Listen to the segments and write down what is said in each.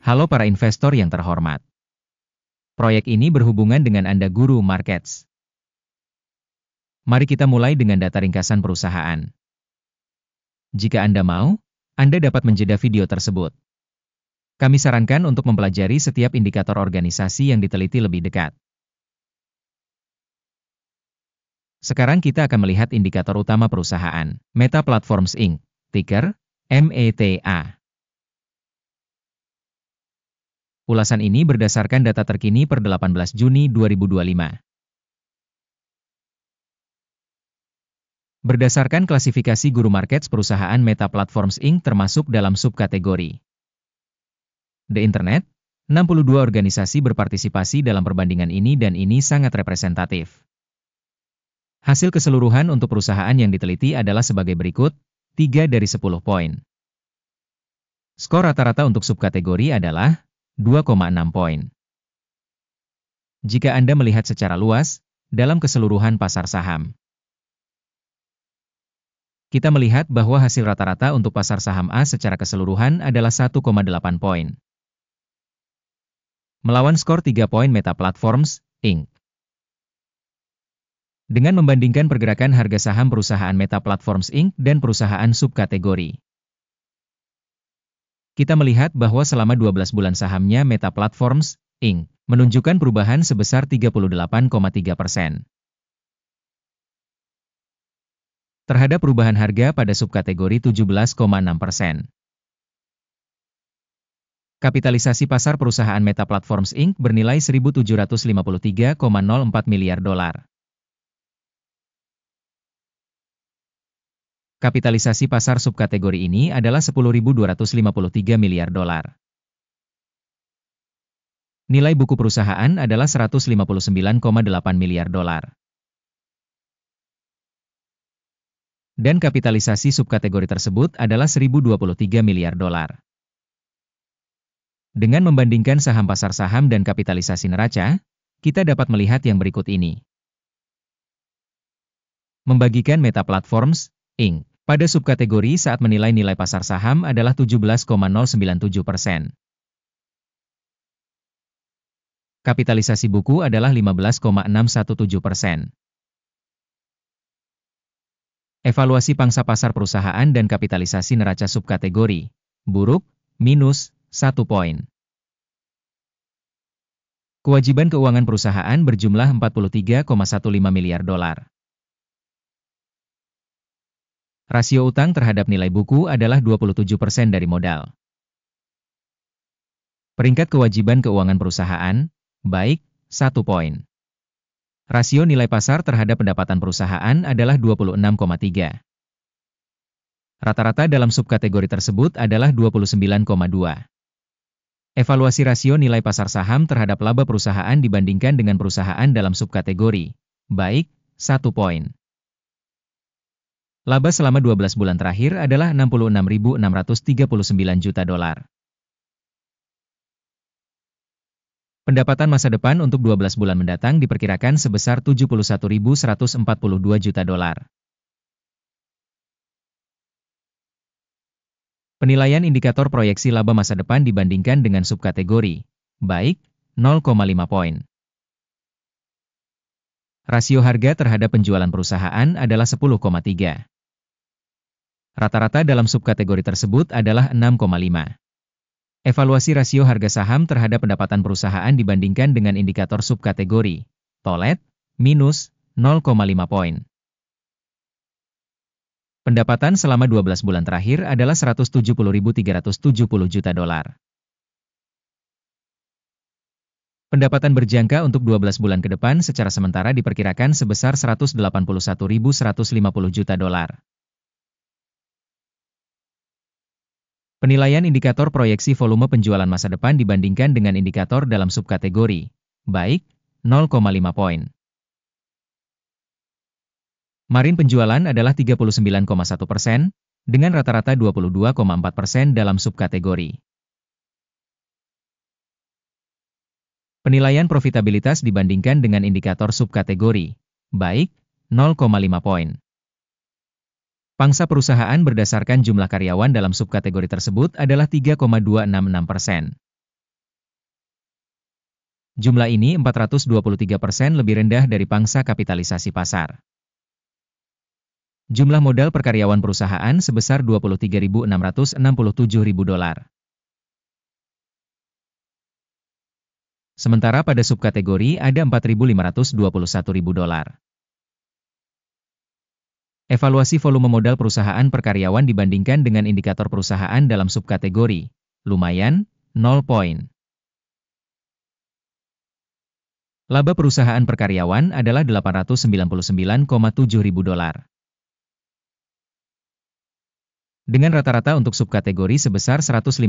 Halo para investor yang terhormat. Proyek ini berhubungan dengan Anda Guru Markets. Mari kita mulai dengan data ringkasan perusahaan. Jika Anda mau, Anda dapat menjeda video tersebut. Kami sarankan untuk mempelajari setiap indikator organisasi yang diteliti lebih dekat. Sekarang kita akan melihat indikator utama perusahaan, Meta Platforms Inc., ticker META. Ulasan ini berdasarkan data terkini per 18 Juni 2025. Berdasarkan klasifikasi Guru Markets, perusahaan Meta Platforms Inc. termasuk dalam subkategori The Internet. 62 organisasi berpartisipasi dalam perbandingan ini dan ini sangat representatif. Hasil keseluruhan untuk perusahaan yang diteliti adalah sebagai berikut, 3 dari 10 poin. Skor rata-rata untuk subkategori adalah 2,6 poin. Jika Anda melihat secara luas, dalam keseluruhan pasar saham, kita melihat bahwa hasil rata-rata untuk pasar saham A secara keseluruhan adalah 1,8 poin. Melawan skor 3 poin Meta Platforms Inc. Dengan membandingkan pergerakan harga saham perusahaan Meta Platforms Inc. dan perusahaan subkategori, kita melihat bahwa selama 12 bulan sahamnya Meta Platforms Inc. menunjukkan perubahan sebesar 38,3%. Terhadap perubahan harga pada subkategori 17,6%. Kapitalisasi pasar perusahaan Meta Platforms Inc. bernilai 1.753,04 miliar dolar. Kapitalisasi pasar subkategori ini adalah 10.253 miliar dolar. Nilai buku perusahaan adalah 159,8 miliar dolar. Dan kapitalisasi subkategori tersebut adalah 1.023 miliar dolar. Dengan membandingkan saham pasar saham dan kapitalisasi neraca, kita dapat melihat yang berikut ini. Membagikan Meta Platforms Inc. pada subkategori saat menilai nilai pasar saham adalah 17,097%. Kapitalisasi buku adalah 15,617%. Evaluasi pangsa pasar perusahaan dan kapitalisasi neraca subkategori, buruk, minus, 1 poin. Kewajiban keuangan perusahaan berjumlah 43,15 miliar dolar. Rasio utang terhadap nilai buku adalah 27% dari modal. Peringkat kewajiban keuangan perusahaan, baik, 1 poin. Rasio nilai pasar terhadap pendapatan perusahaan adalah 26,3. Rata-rata dalam subkategori tersebut adalah 29,2. Evaluasi rasio nilai pasar saham terhadap laba perusahaan dibandingkan dengan perusahaan dalam subkategori, baik, 1 poin. Laba selama 12 bulan terakhir adalah 66.639 juta dolar. Pendapatan masa depan untuk 12 bulan mendatang diperkirakan sebesar 71.142 juta dolar. Penilaian indikator proyeksi laba masa depan dibandingkan dengan subkategori, baik, 0,5 poin. Rasio harga terhadap penjualan perusahaan adalah 10,3. Rata-rata dalam subkategori tersebut adalah 6,5. Evaluasi rasio harga saham terhadap pendapatan perusahaan dibandingkan dengan indikator subkategori, TOLET, minus 0,5 poin. Pendapatan selama 12 bulan terakhir adalah 170.370 juta dolar. Pendapatan berjangka untuk 12 bulan ke depan secara sementara diperkirakan sebesar 181.150 juta dolar. Penilaian indikator proyeksi volume penjualan masa depan dibandingkan dengan indikator dalam subkategori, baik, 0,5 poin. Margin penjualan adalah 39,1%, dengan rata-rata 22,4% dalam subkategori. Penilaian profitabilitas dibandingkan dengan indikator subkategori, baik, 0,5 poin. Pangsa perusahaan berdasarkan jumlah karyawan dalam subkategori tersebut adalah 3,266%. Jumlah ini 423% lebih rendah dari pangsa kapitalisasi pasar. Jumlah modal per karyawan perusahaan sebesar $23.667.000. Sementara pada subkategori ada $4.521.000. Evaluasi volume modal perusahaan per karyawan dibandingkan dengan indikator perusahaan dalam subkategori. Lumayan, 0 poin. Laba perusahaan per karyawan adalah $899,700. Dengan rata-rata untuk subkategori sebesar $154,700.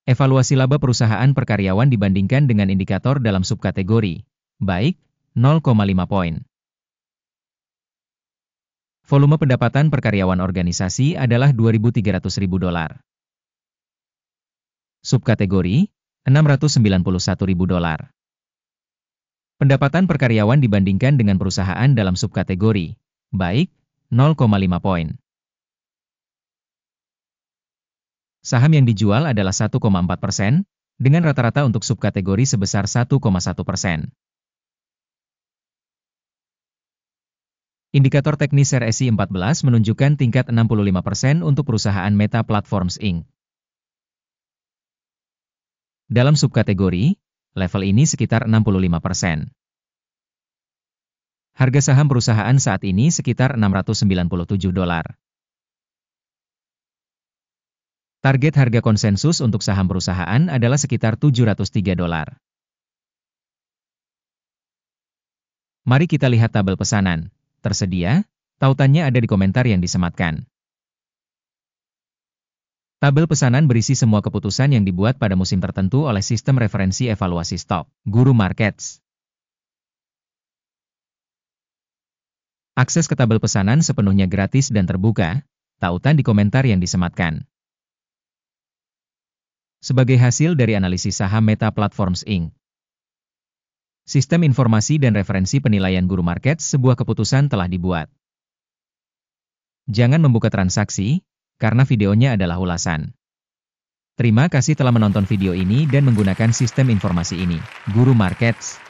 Evaluasi laba perusahaan per karyawan dibandingkan dengan indikator dalam subkategori. Baik, 0,5 poin. Volume pendapatan per karyawan organisasi adalah $2.300.000. Subkategori, $691.000. Pendapatan per karyawan dibandingkan dengan perusahaan dalam subkategori. Baik, 0,5 poin. Saham yang dijual adalah 1,4%, dengan rata-rata untuk subkategori sebesar 1,1%. Indikator teknis RSI 14 menunjukkan tingkat 65% untuk perusahaan Meta Platforms Inc. Dalam subkategori, level ini sekitar 65%. Harga saham perusahaan saat ini sekitar $697. Target harga konsensus untuk saham perusahaan adalah sekitar $703. Mari kita lihat tabel pesanan. Tersedia, tautannya ada di komentar yang disematkan. Tabel pesanan berisi semua keputusan yang dibuat pada musim tertentu oleh sistem referensi evaluasi stok, Guru Markets. Akses ke tabel pesanan sepenuhnya gratis dan terbuka, tautan di komentar yang disematkan. Sebagai hasil dari analisis saham Meta Platforms Inc. Sistem informasi dan referensi penilaian Guru Markets, sebuah keputusan telah dibuat. Jangan membuka transaksi, karena videonya adalah ulasan. Terima kasih telah menonton video ini dan menggunakan sistem informasi ini, Guru Markets.